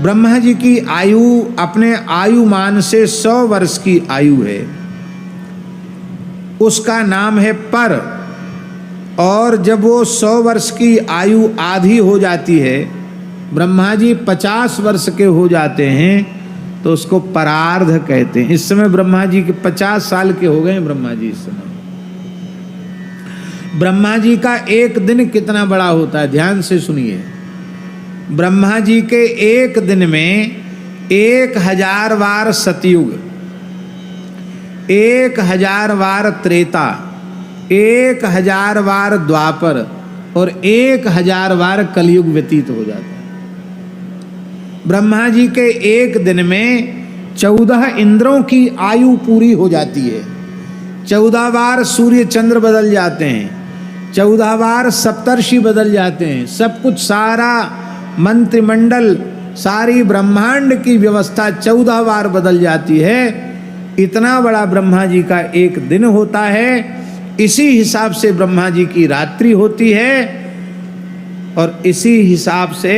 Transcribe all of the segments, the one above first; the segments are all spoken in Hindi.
ब्रह्मा जी की आयु अपने आयुमान से 100 वर्ष की आयु है, उसका नाम है पर। और जब वो 100 वर्ष की आयु आधी हो जाती है, ब्रह्मा जी 50 वर्ष के हो जाते हैं, तो उसको परार्ध कहते हैं। इस समय ब्रह्मा जी के 50 साल के हो गए हैं ब्रह्मा जी इस समय। ब्रह्मा जी का एक दिन कितना बड़ा होता है, ध्यान से सुनिए। ब्रह्मा जी के एक दिन में 1000 बार सतयुग, 1000 बार त्रेता, 1000 बार द्वापर और 1000 बार कलयुग व्यतीत हो जाता है। ब्रह्मा जी के एक दिन में 14 इंद्रों की आयु पूरी हो जाती है। 14 बार सूर्य चंद्र बदल जाते हैं, 14 बार सप्तर्षि बदल जाते हैं। सब कुछ, सारा मंत्रिमंडल, सारी ब्रह्मांड की व्यवस्था 14 बार बदल जाती है। इतना बड़ा ब्रह्मा जी का एक दिन होता है। इसी हिसाब से ब्रह्मा जी की रात्रि होती है और इसी हिसाब से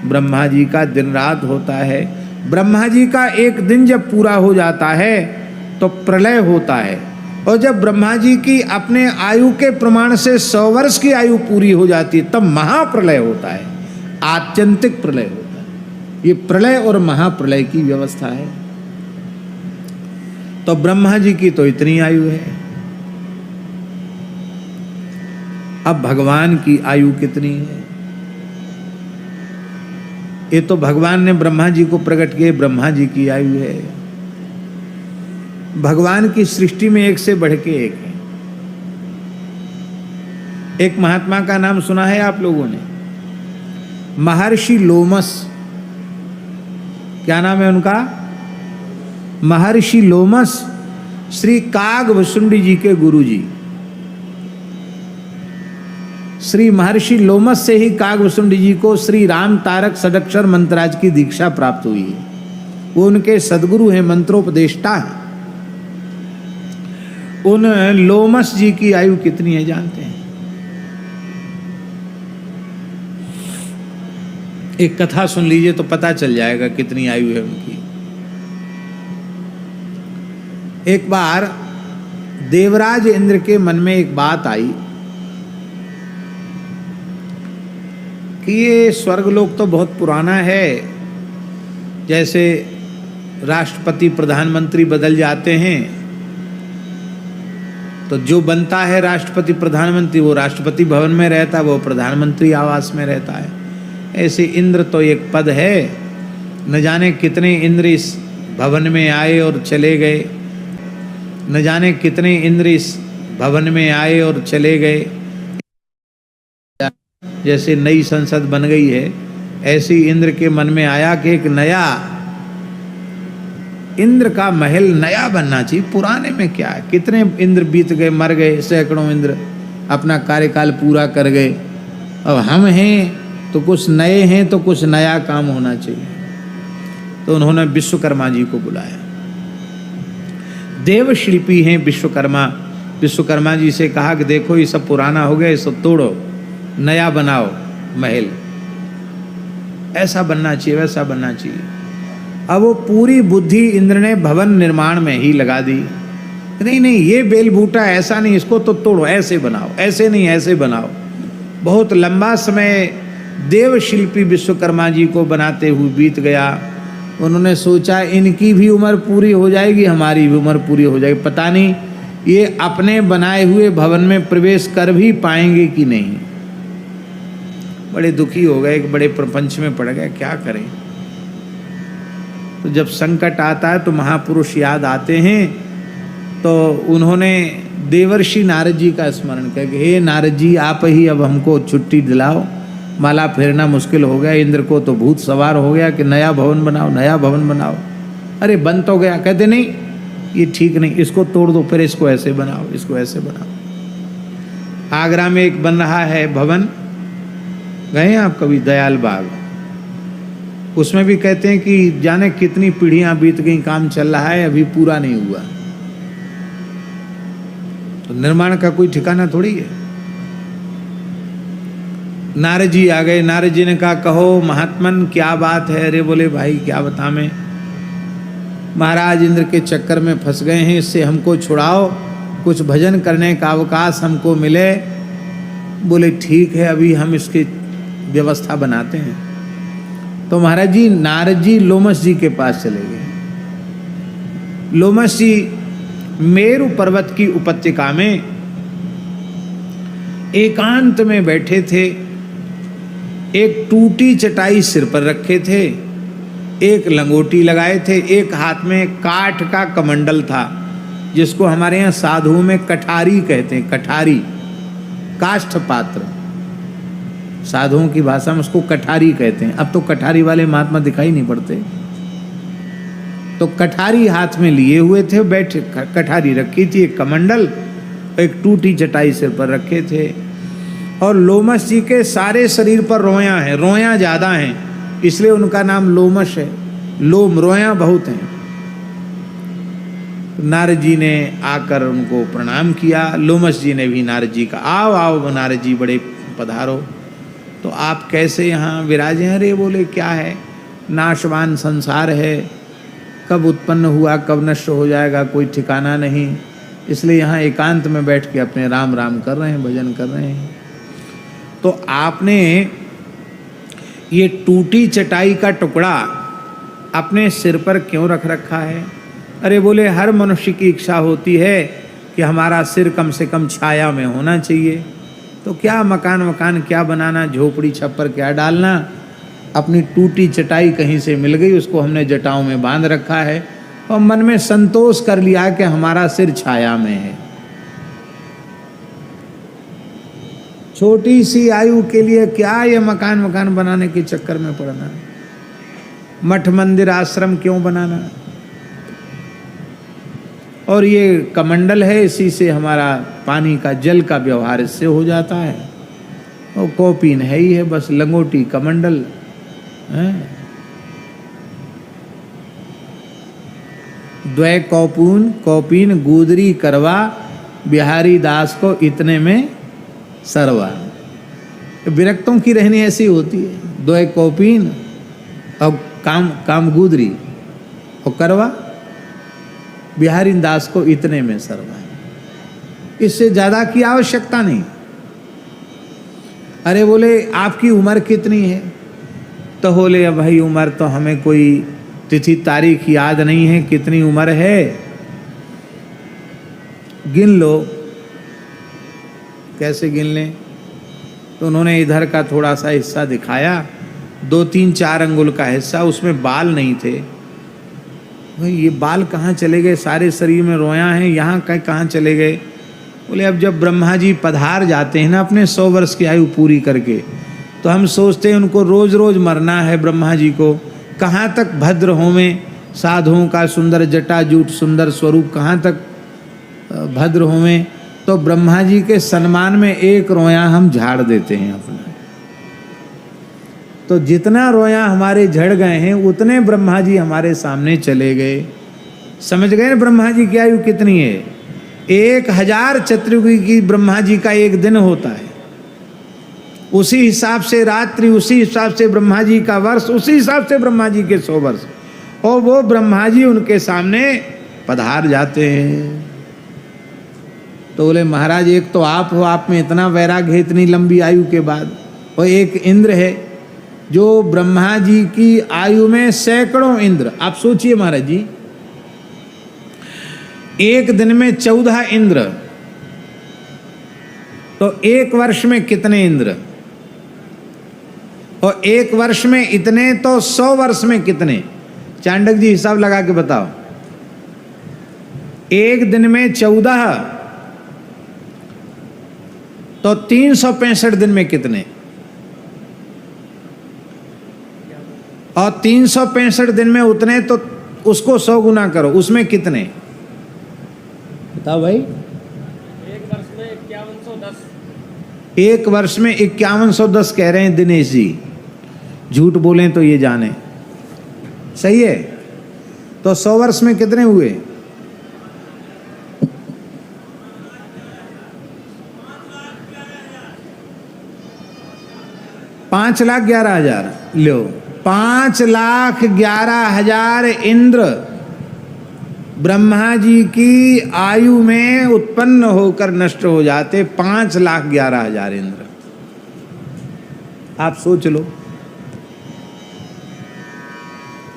ब्रह्मा जी का दिन रात होता है। ब्रह्मा जी का एक दिन जब पूरा हो जाता है तो प्रलय होता है, और जब ब्रह्मा जी की अपने आयु के प्रमाण से 100 वर्ष की आयु पूरी हो जाती है तब महाप्रलय होता है, आत्यंतिक प्रलय होता है। ये प्रलय और महाप्रलय की व्यवस्था है। तो ब्रह्मा जी की तो इतनी आयु है। अब भगवान की आयु कितनी है? ये तो भगवान ने ब्रह्मा जी को प्रकट किए, ब्रह्मा जी की आयु है। भगवान की सृष्टि में एक से बढ़ के एक है। एक महात्मा का नाम सुना है आप लोगों ने, महर्षि लोमस। क्या नाम है उनका? महर्षि लोमस, श्री कागभुसुंडी जी के गुरु जी। श्री महर्षि लोमस से ही कागभुसुंडी जी को श्री राम तारक षडक्षर मंत्राज की दीक्षा प्राप्त हुई है। वो उनके सदगुरु हैं, मंत्रोपदेष्टा हैं। उन लोमस जी की आयु कितनी है जानते हैं? एक कथा सुन लीजिए तो पता चल जाएगा कितनी आयु है उनकी। एक बार देवराज इंद्र के मन में एक बात आई कि ये स्वर्गलोक तो बहुत पुराना है, जैसे राष्ट्रपति प्रधानमंत्री बदल जाते हैं तो जो बनता है राष्ट्रपति प्रधानमंत्री वो राष्ट्रपति भवन में रहता है, वो प्रधानमंत्री आवास में रहता है। ऐसे इंद्र तो एक पद है, न जाने कितने इंद्र इस भवन में आए और चले गए, न जाने कितने इंद्र इस भवन में आए और चले गए। जैसे नई संसद बन गई है, ऐसी इंद्र के मन में आया कि एक नया इंद्र का महल नया बनना चाहिए। पुराने में क्या है, कितने इंद्र बीत गए, मर गए, सैकड़ों इंद्र अपना कार्यकाल पूरा कर गए। अब हम हैं तो कुछ नए हैं, तो कुछ नया काम होना चाहिए। तो उन्होंने विश्वकर्मा जी को बुलाया। देव शिल्पी हैं विश्वकर्मा। विश्वकर्मा जी से कहा कि देखो ये सब पुराना हो गया, ये सब तोड़ो, नया बनाओ महल, ऐसा बनना चाहिए, वैसा बनना चाहिए। अब वो पूरी बुद्धि इंद्र ने भवन निर्माण में ही लगा दी। नहीं नहीं, ये बेलबूटा ऐसा नहीं, इसको तो तोड़ो, ऐसे बनाओ, ऐसे नहीं ऐसे बनाओ। बहुत लंबा समय देव शिल्पी विश्वकर्मा जी को बनाते हुए बीत गया। उन्होंने सोचा इनकी भी उम्र पूरी हो जाएगी, हमारी भी उम्र पूरी हो जाएगी, पता नहीं ये अपने बनाए हुए भवन में प्रवेश कर भी पाएंगे कि नहीं। बड़े दुखी हो गए, एक बड़े प्रपंच में पड़ गए, क्या करें। तो जब संकट आता है तो महापुरुष याद आते हैं। तो उन्होंने देवर्षि नारद जी का स्मरण किया कि हे नारद जी, आप ही अब हमको छुट्टी दिलाओ, माला फेरना मुश्किल हो गया, इंद्र को तो भूत सवार हो गया कि नया भवन बनाओ, नया भवन बनाओ। अरे बन तो गया, कहते नहीं ये ठीक नहीं, इसको तोड़ दो, फिर इसको ऐसे बनाओ, इसको ऐसे बनाओ। आगरा में एक बन रहा है भवन, गए हैं आप कभी? दयाल बाग। उसमें भी कहते हैं कि जाने कितनी पीढ़ियां बीत गई, काम चल रहा है, अभी पूरा नहीं हुआ। तो निर्माण का कोई ठिकाना थोड़ी है। नारद जी आ गए। नारद जी ने कहा कहो महात्मन क्या बात है। अरे बोले भाई क्या बता मैं, महाराज इंद्र के चक्कर में फंस गए हैं, इससे हमको छुड़ाओ, कुछ भजन करने का अवकाश हमको मिले। बोले ठीक है अभी हम इसकी व्यवस्था बनाते हैं। तो महाराज जी नारद जी लोमस जी के पास चले गए। लोमस जी मेरु पर्वत की उपत्यका में एकांत में बैठे थे। एक टूटी चटाई सिर पर रखे थे, एक लंगोटी लगाए थे, एक हाथ में काठ का कमंडल था, जिसको हमारे यहाँ साधुओं में कठारी कहते हैं। कठारी काष्ठ पात्र, साधुओं की भाषा में उसको कठारी कहते हैं। अब तो कठारी वाले महात्मा दिखाई नहीं पड़ते। तो कठारी हाथ में लिए हुए थे, बैठे कठारी रखी थी, एक कमंडल, एक टूटी चटाई सिर पर रखे थे। और लोमस जी के सारे शरीर पर रोयां हैं, रोयां ज़्यादा हैं, इसलिए उनका नाम लोमस है। लोम रोयां बहुत हैं। नारद जी ने आकर उनको प्रणाम किया। लोमस जी ने भी नारद जी का आओ आओ नारद जी बड़े पधारो, तो आप कैसे यहाँ विराजे हैं। अरे बोले क्या है, नाशवान संसार है, कब उत्पन्न हुआ कब नष्ट हो जाएगा कोई ठिकाना नहीं, इसलिए यहाँ एकांत में बैठ के अपने राम राम कर रहे हैं, भजन कर रहे हैं। तो आपने ये टूटी चटाई का टुकड़ा अपने सिर पर क्यों रख रखा है। अरे बोले हर मनुष्य की इच्छा होती है कि हमारा सिर कम से कम छाया में होना चाहिए। तो क्या मकान क्या बनाना, झोपड़ी छप्पर क्या डालना, अपनी टूटी चटाई कहीं से मिल गई, उसको हमने जटाओं में बांध रखा है और मन में संतोष कर लिया कि हमारा सिर छाया में है। छोटी सी आयु के लिए क्या ये मकान बनाने के चक्कर में पड़ना, मठ मंदिर आश्रम क्यों बनाना। और ये कमंडल है, इसी से हमारा पानी का जल का व्यवहार इससे हो जाता है। और कौपीन है ही है, बस लंगोटी कमंडल है। द्वै कौपीन गुदरी करवा, बिहारी दास को इतने में सरवा। विरक्तों की रहनी ऐसी होती है, द्वै कौपीन और काम गुदरी और करवा, बिहारी दास को इतने में सरवा। इससे ज्यादा की आवश्यकता नहीं। अरे बोले आपकी उम्र कितनी है, तो बोले भाई उम्र तो हमें कोई तिथि तारीख याद नहीं है, कितनी उम्र है गिन लो। कैसे गिन लें। तो उन्होंने इधर का थोड़ा सा हिस्सा दिखाया, 2-3-4 अंगुल का हिस्सा, उसमें बाल नहीं थे। भाई ये बाल कहाँ चले गए, सारे शरीर में रोयां हैं, यहाँ कहाँ चले गए। बोले अब जब ब्रह्मा जी पधार जाते हैं ना अपने 100 वर्ष की आयु पूरी करके, तो हम सोचते हैं उनको रोज रोज मरना है। ब्रह्मा जी को कहाँ तक भद्र होवें, साधुओं का सुंदर जटाजूट सुंदर स्वरूप कहाँ तक भद्र होवें। तो ब्रह्मा जी के सम्मान में एक रोया हम झाड़ देते हैं अपना। तो जितना रोया हमारे झड़ गए हैं उतने ब्रह्मा जी हमारे सामने चले गए। समझ गए ना ब्रह्मा जी की आयु कितनी है। 1000 चतुर्युगी की ब्रह्मा जी का एक दिन होता है, उसी हिसाब से रात्रि, उसी हिसाब से ब्रह्मा जी का वर्ष, उसी हिसाब से ब्रह्मा जी के 100 वर्ष। और वो ब्रह्मा जी उनके सामने पधार जाते हैं। तो बोले महाराज एक तो आप हो, आप में इतना वैराग्य है इतनी लंबी आयु के बाद, और एक इंद्र है जो ब्रह्मा जी की आयु में सैकड़ों इंद्र। आप सोचिए महाराज जी, एक दिन में 14 इंद्र, तो एक वर्ष में कितने इंद्र, और एक वर्ष में इतने, तो 100 वर्ष में कितने। चांडक जी हिसाब लगा के बताओ। एक दिन में 14, तो 365 दिन में कितने, और 365 दिन में उतने, तो उसको 100 गुना करो, उसमें कितने बताओ भाई। एक वर्ष में 5110। एक वर्ष में 5110 कह रहे हैं दिनेश जी, झूठ बोलें तो ये जाने। सही है। तो 100 वर्ष में कितने हुए। 5,11,000 लो, 5,11,000 इंद्र ब्रह्मा जी की आयु में उत्पन्न होकर नष्ट हो जाते। 5,11,000 इंद्र, आप सोच लो।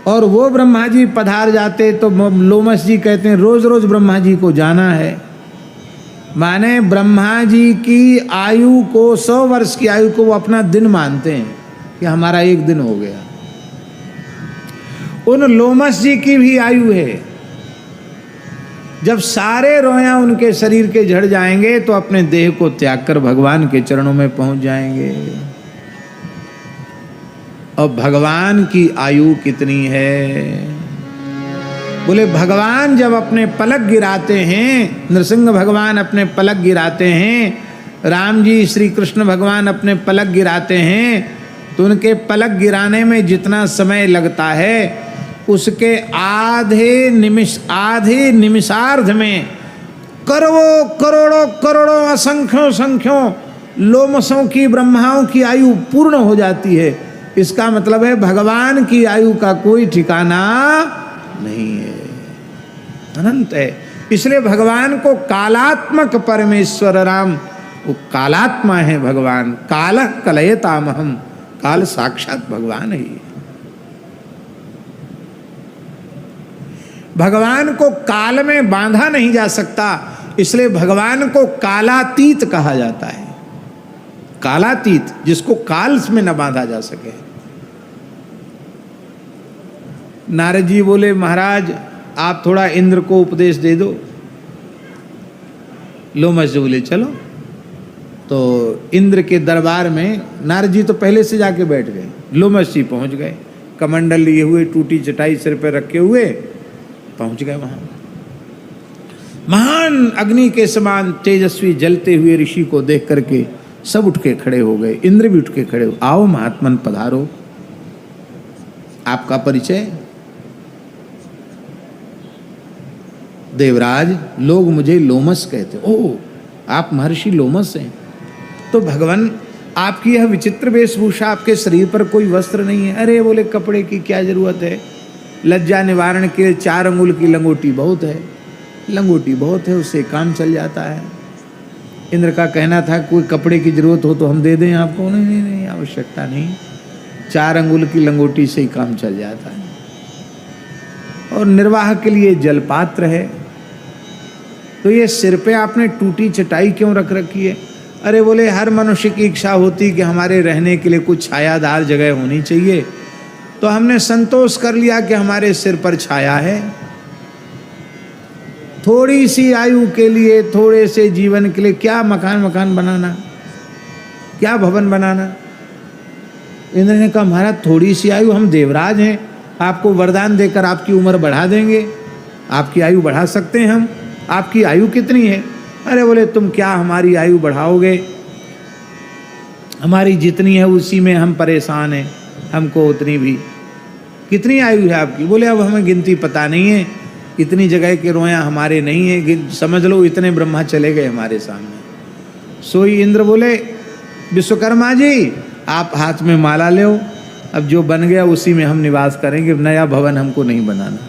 और वो ब्रह्मा जी पधार जाते तो लोमस जी कहते हैं रोज रोज ब्रह्मा जी को जाना है। माने ब्रह्मा जी की आयु को, 100 वर्ष की आयु को वो अपना दिन मानते हैं कि हमारा एक दिन हो गया। उन लोमस जी की भी आयु है। जब सारे रोया उनके शरीर के झड़ जाएंगे तो अपने देह को त्याग कर भगवान के चरणों में पहुंच जाएंगे। और भगवान की आयु कितनी है? बोले भगवान जब अपने पलक गिराते हैं, नरसिंह भगवान अपने पलक गिराते हैं, राम जी श्री कृष्ण भगवान अपने पलक गिराते हैं, तो उनके पलक गिराने में जितना समय लगता है उसके आधे निमिषार्ध में करोड़ों करोड़ों करोड़ों असंख्यों संख्यों लोमसों की, ब्रह्माओं की आयु पूर्ण हो जाती है। इसका मतलब है भगवान की आयु का कोई ठिकाना नहीं है, अनंत है। इसलिए भगवान को कालात्मक परमेश्वर राम, वो कालात्मा है भगवान। काल कलयतामहम, काल साक्षात भगवान ही। भगवान को काल में बांधा नहीं जा सकता, इसलिए भगवान को कालातीत कहा जाता है। कालातीत, जिसको काल में न बांधा जा सके। नारद जी बोले महाराज आप थोड़ा इंद्र को उपदेश दे दो। लोमस जी बोले चलो। तो इंद्र के दरबार में नारद जी तो पहले से जाके बैठ गए, लोमस जी पहुंच गए, कमंडल लिए हुए, टूटी चटाई सिर पर रखे हुए पहुंच गए वहां। महान अग्नि के समान तेजस्वी जलते हुए ऋषि को देख करके सब उठ के खड़े हो गए। इंद्र भी उठ के खड़े हो, आओ महात्मन पधारो, आपका परिचय। देवराज लोग मुझे लोमस कहते। ओह, आप महर्षि लोमस हैं? तो भगवान आपकी यह विचित्र वेशभूषा, आपके शरीर पर कोई वस्त्र नहीं है। अरे बोले कपड़े की क्या जरूरत है, लज्जा निवारण के 4 अंगुल की लंगोटी बहुत है, लंगोटी बहुत है, उससे काम चल जाता है। इंद्र का कहना था कोई कपड़े की जरूरत हो तो हम दे दें आपको। नहीं नहीं नहीं, आवश्यकता नहीं, 4 अंगुल की लंगोटी से ही काम चल जाता है। और निर्वाह के लिए जलपात्र है। तो ये सिर पे आपने टूटी चटाई क्यों रख रखी है? अरे बोले हर मनुष्य की इच्छा होती कि हमारे रहने के लिए कुछ छायादार जगह होनी चाहिए, तो हमने संतोष कर लिया कि हमारे सिर पर छाया है। थोड़ी सी आयु के लिए, थोड़े से जीवन के लिए क्या मकान बनाना, क्या भवन बनाना। इंद्र ने कहा महाराज थोड़ी सी आयु, हम देवराज हैं, आपको वरदान देकर आपकी उम्र बढ़ा देंगे, आपकी आयु बढ़ा सकते हैं हम। आपकी आयु कितनी है? अरे बोले तुम क्या हमारी आयु बढ़ाओगे, हमारी जितनी है उसी में हम परेशान हैं, हमको उतनी भी। कितनी आयु है आपकी? बोले अब हमें गिनती पता नहीं है, इतनी जगह के रोया हमारे नहीं है, समझ लो इतने ब्रह्मा चले गए हमारे सामने। सोई इंद्र बोले विश्वकर्मा जी आप हाथ में माला ले, अब जो बन गया उसी में हम निवास करेंगे, नया भवन हमको नहीं बनाना।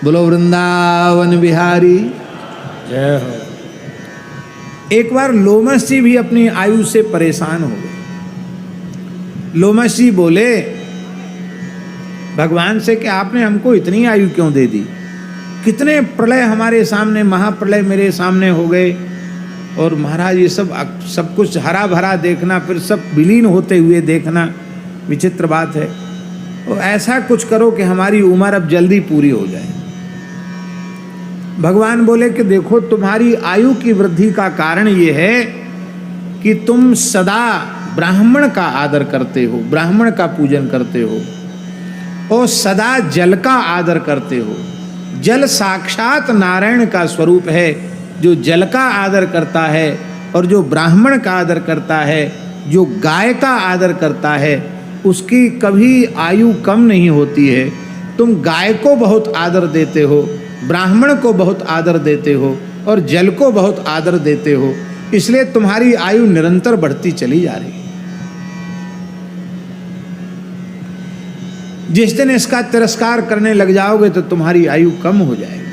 बोलो वृंदावन बिहारी जय हो। एक बार लोमस जी भी अपनी आयु से परेशान हो गए। लोमस जी बोले भगवान से कि आपने हमको इतनी आयु क्यों दे दी? कितने प्रलय हमारे सामने, महाप्रलय मेरे सामने हो गए, और महाराज ये सब कुछ हरा भरा देखना, फिर सब विलीन होते हुए देखना, विचित्र बात है। और ऐसा कुछ करो कि हमारी उम्र अब जल्दी पूरी हो जाए। भगवान बोले कि देखो तुम्हारी आयु की वृद्धि का कारण ये है कि तुम सदा ब्राह्मण का आदर करते हो, ब्राह्मण का पूजन करते हो, और सदा जल का आदर करते हो। जल साक्षात नारायण का स्वरूप है। जो जल का आदर करता है और जो ब्राह्मण का आदर करता है, जो गाय का आदर करता है, उसकी कभी आयु कम नहीं होती है। तुम गाय को बहुत आदर देते हो, ब्राह्मण को बहुत आदर देते हो, और जल को बहुत आदर देते हो, इसलिए तुम्हारी आयु निरंतर बढ़ती चली जा रही है। जिस दिन इसका तिरस्कार करने लग जाओगे तो तुम्हारी आयु कम हो जाएगी।